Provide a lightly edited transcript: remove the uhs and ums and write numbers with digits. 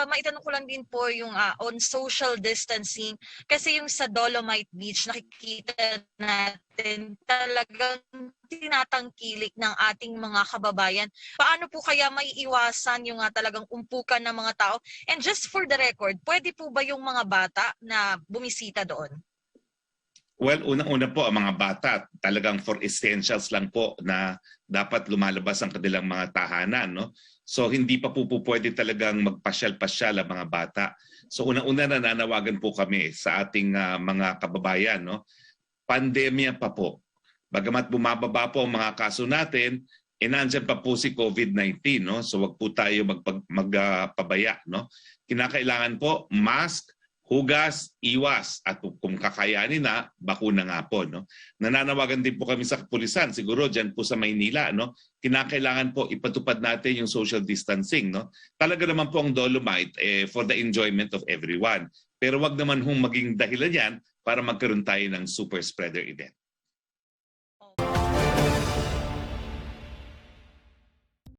maitanong ko lang din po yung on social distancing. Kasi yung sa Dolomite Beach, nakikita natin talagang tinatangkilik ng ating mga kababayan. Paano po kaya maiiwasan yung talagang umpukan ng mga tao? And just for the record, pwede po ba yung mga bata na bumisita doon? Well, unang-una po ang mga bata, talagang for essentials lang po na dapat lumalabas ang kanilang mga tahanan, no? So hindi pa po pwede talagang magpasyal-pasyal ang mga bata. So unang-una nananawagan po kami sa ating mga kababayan, no? Pandemya pa po. Bagamat bumababa po ang mga kaso natin, nandyan pa po si COVID-19, no? So wag po tayo magpabaya, no? Kinakailangan po mask, hugas, iwas, at kung kakayanin na, bakuna nga po. No? Nananawagan din po kami sa kapulisan, siguro dyan po sa Maynila, no? Kinakailangan po ipatupad natin yung social distancing. No? Talaga naman po ang Dolomite for the enjoyment of everyone. Pero wag naman hong maging dahilan yan para magkaroon tayo ng super spreader event.